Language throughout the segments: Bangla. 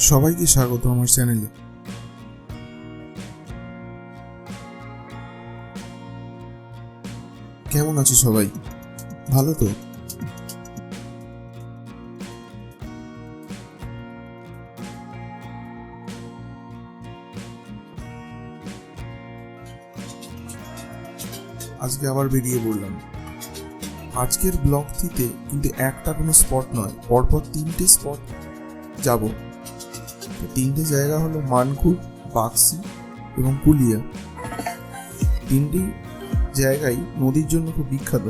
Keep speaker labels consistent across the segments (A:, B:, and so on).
A: সবাইকে স্বাগত আমার চ্যানেলে। কেমন আছো সবাই? ভালো তো? আজকে আবার বেরিয়ে পড়লাম। আজকের ব্লগটিতে কিন্তু একটা কোনো স্পট নয়, পরপর 3টে স্পট যাব। 3টে জায়গা হলো মানকুর, বাক্সি এবং কুলিয়া। 3টি জায়গায় নদীর জন্য খুব বিখ্যাত।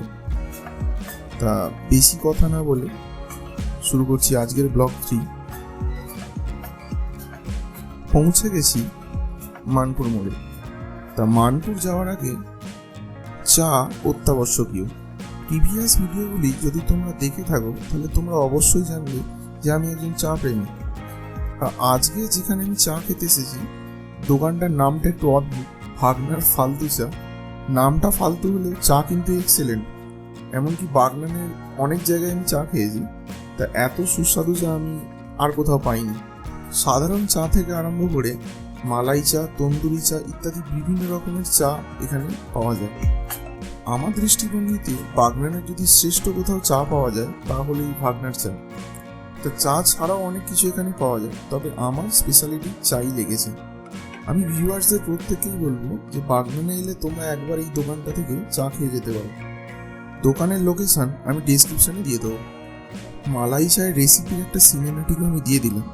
A: তা বেশি কথা না বলে শুরু করছি আজকের ব্লগ 3। পৌঁছে গেছি মানপুর মোড়ে। তা মানপুর যাওয়ার আগে চা অত্যাবশ্যকীয়। প্রিভিয়াস ভিডিওগুলি যদি তোমরা দেখে থাকো তাহলে তোমরা অবশ্যই জানবে যে আমি একজন চা প্রেমী। আজকে যেখানে আমি চা খেতে এসেছি, দোকানটার নামটা একটু অদ্ভুত, ভাগনার ফালতু চা। নামটা ফালতু হলেও চা কিন্তু এক্সেলেন্ট। এমনকি বাগনানের অনেক জায়গায় আমি চা খেয়েছি, তা এত সুস্বাদু চা আমি আর কোথাও পাইনি। সাধারণ চা থেকে আরম্ভ করে মালাই চা, তন্দুরি চা ইত্যাদি বিভিন্ন রকমের চা এখানে পাওয়া যায়। আমার দৃষ্টিভঙ্গিতে বাগনানের যদি শ্রেষ্ঠ কোথাও চা পাওয়া যায় তাহলে এই ভাগনার চা। তো চা ছাড়াও অনেক কিছু এখানে পাওয়া যায়, তবে আমার স্পেশালিটি চাই লেগেছে। আমি ভিউয়ার্সদের প্রত্যেককেই বলবো যে বাগনানে এলে তোমরা একবার এই দোকানটা থেকে চা খেয়ে যেতে পারো। দোকানের লোকেশন আমি ডেসক্রিপশনে দিয়ে দেবো। মালাই চায়ের রেসিপির একটা সিনেমেটিকও আমি দিয়ে দিলাম।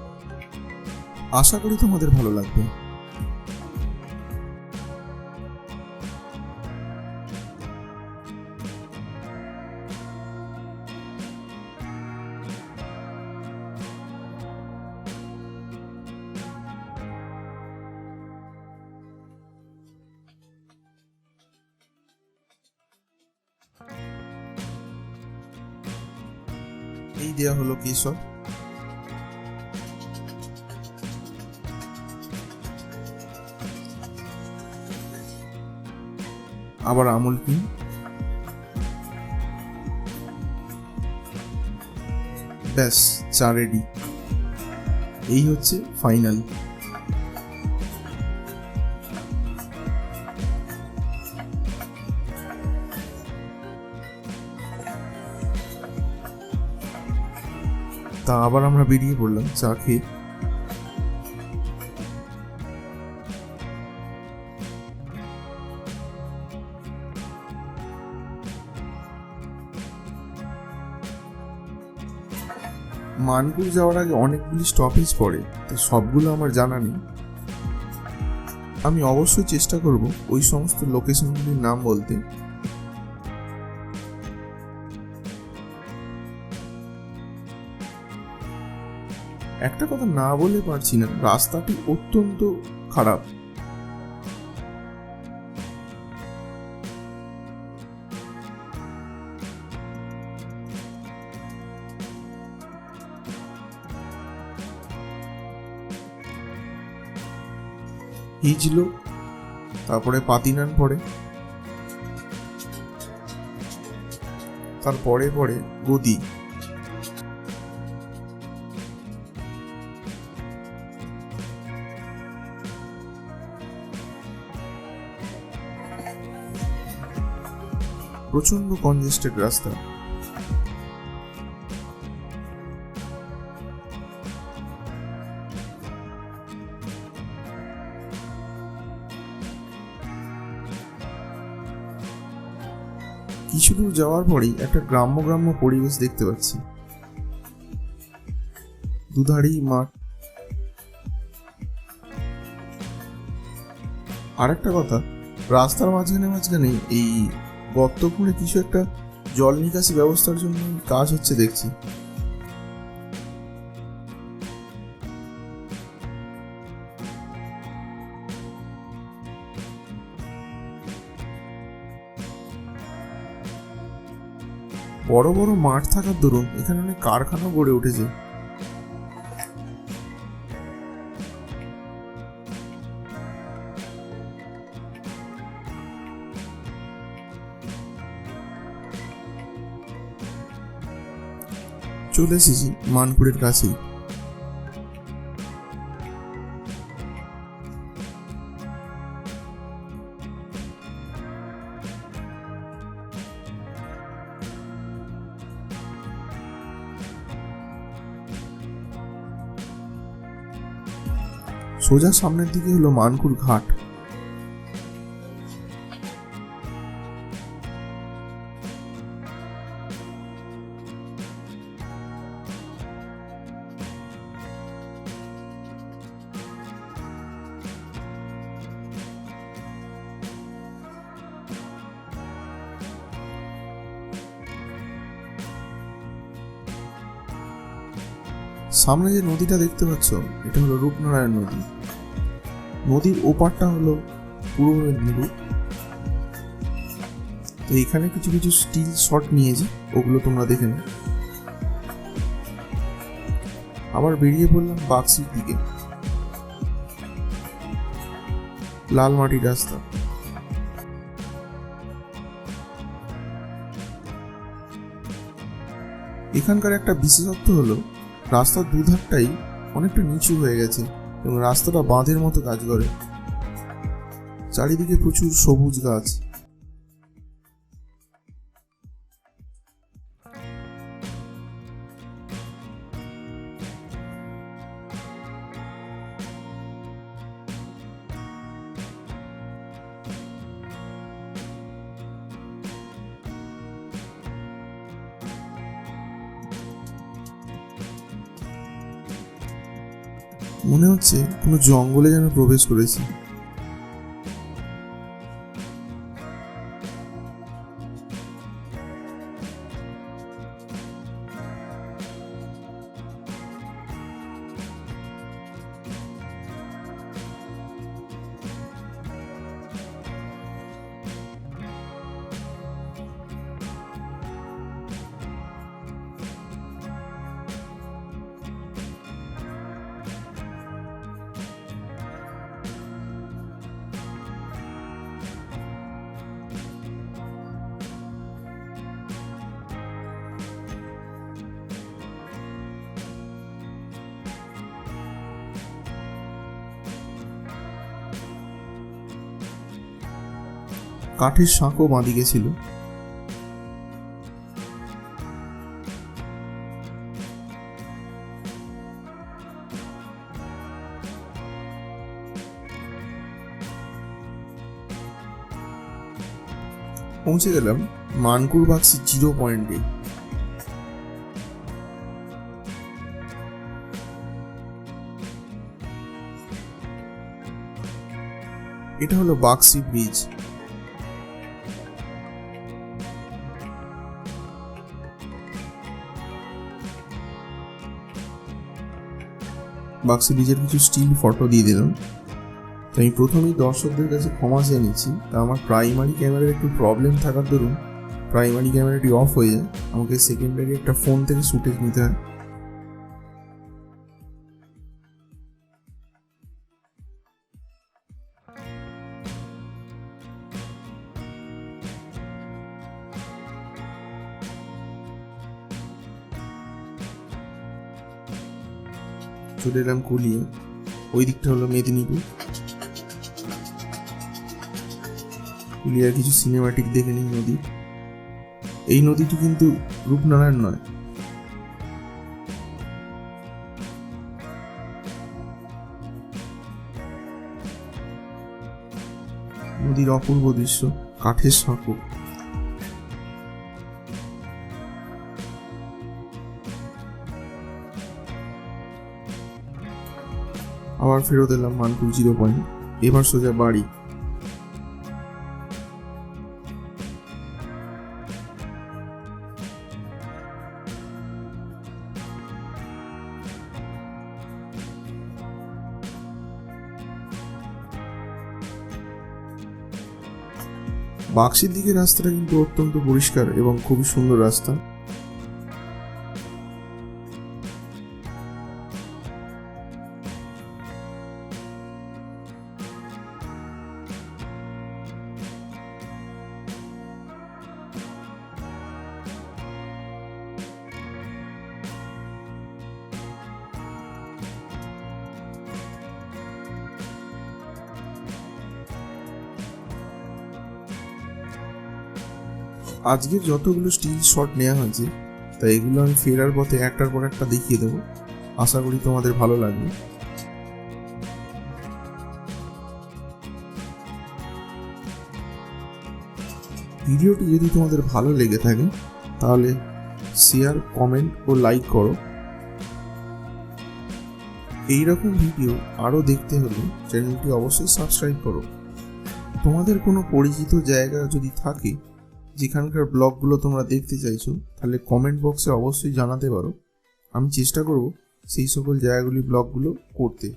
A: আশা করি তোমাদের ভালো লাগবে। এই দেয়া হলো কেশর, আবার আমুল ক্রিম, ব্যাস চা রেডি। এই হচ্ছে ফাইনাল। তা আবার আমরা বেরিয়ে পড়লাম চা খেয়ে। মানপুর যাওয়ার আগে অনেকগুলি স্টপেজ পড়ে, তো সবগুলো আমার জানা নেই। আমি অবশ্যই চেষ্টা করব ওই সমস্ত লোকেশনগুলির নাম বলতে। একটা কথা না বলে পারছি না, রাস্তাটি অত্যন্ত খারাপ। হিজলো, তারপরে পাতিনান পড়ে, তারপরে পড়ে গদি। প্রচন্ড কনজেস্টেড রাস্তা। কিছু দূর যাওয়ার পরেই একটা গ্রাম্য গ্রাম্য পরিবেশ দেখতে পাচ্ছি। দুধারেই মাঠ। আর একটা কথা, রাস্তার মাঝখানে মাঝখানে এই গর্ত খুঁড়ে কিছু একটা জল নিকাশি ব্যবস্থার জন্য কাজ হচ্ছে দেখছি। বড় বড় মাঠ থাকার দরুন এখানে অনেক কারখানা গড়ে উঠেছে। চলে এসেছি মানপুরের কাছেই। সোজা সামনের দিকে হলো মানকুর ঘাট। সামনে যে নদীটা দেখতে পাচ্ছ এটা হলো রূপনারায়ণ নদী। নদীর ওপারটা হলো পূর্ব মেদিনীপুর। তো এখানে কিছু কিছু স্টিল শট নিয়েছি, ওগুলো তোমরা দেখে নাও। আবার বেরিয়ে পড়লাম বাক্সির দিকে। লাল মাটির রাস্তা। এখানকার একটা বিশেষত্ব হলো রাস্তার দুধারটাই অনেকটা নিচু হয়ে গেছে এবং রাস্তাটা বাঁধের মতো কাজ করে। চারিদিকে প্রচুর সবুজ গাছ। মনে হচ্ছে কোনো জঙ্গলে যেন প্রবেশ করেছি। কাঠের সাঁকো বাঁধিকে ছিল। পৌঁছে গেলাম মানকুর বাক্সি 0 পয়েন্টে। এটা হলো বাক্সি ব্রিজ। বাক্সি ব্রিজের কিছু স্টিল ফটো দিয়ে দিলাম। তো আমি প্রথমেই দর্শকদের কাছে ক্ষমা চেয়ে নিচ্ছি। তা আমার প্রাইমারি ক্যামেরার একটু প্রবলেম থাকার দরুন প্রাইমারি ক্যামেরাটি অফ হয়ে যায়, আমাকে সেকেন্ডারি একটা ফোন থেকে শুটেজ নিতে হয়। চলে এলাম কুলিয়ে। ওই দিকটা হলো মেদিনীপুর। কুলিয়ার কিছু সিনেমাটিক দেখে নিই নদী। এই নদীটি কিন্তু রূপনারায়ণ নয়, নদীর অপূর্ব দৃশ্য, কাঠের সাঁকো। আবার ফেরত এলাম মানকুর 0 পয়েন্ট। এবার সোজা বাড়ি। বাক্সির দিকে রাস্তাটা কিন্তু অত্যন্ত পরিষ্কার এবং খুবই সুন্দর রাস্তা। আজকের যতগুলো স্টিল শট নেওয়া হয়েছে তা এগুলো আমি ফেরার পথে একটার পর একটা দেখিয়ে দেবো। আশা করি তোমাদের ভালো লাগবে। ভিডিওটি যদি তোমাদের ভালো লেগে থাকে তাহলে শেয়ার, কমেন্ট ও লাইক করো। এইরকম ভিডিও আরও দেখতে হলে চ্যানেলটি অবশ্যই সাবস্ক্রাইব করো। তোমাদের কোনো পরিচিত জায়গা যদি থাকে যেখানকার ব্লগগুলো তোমরা দেখতে চাইছো, তাহলে কমেন্ট বক্সে অবশ্যই জানাতে পারো। আমি চেষ্টা করব সেই সকল জায়গাগুলি ব্লগগুলো করতে।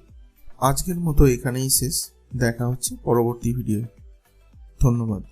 A: আজকের মতো এখানেই শেষ। দেখা হচ্ছে পরবর্তী ভিডিও। ধন্যবাদ।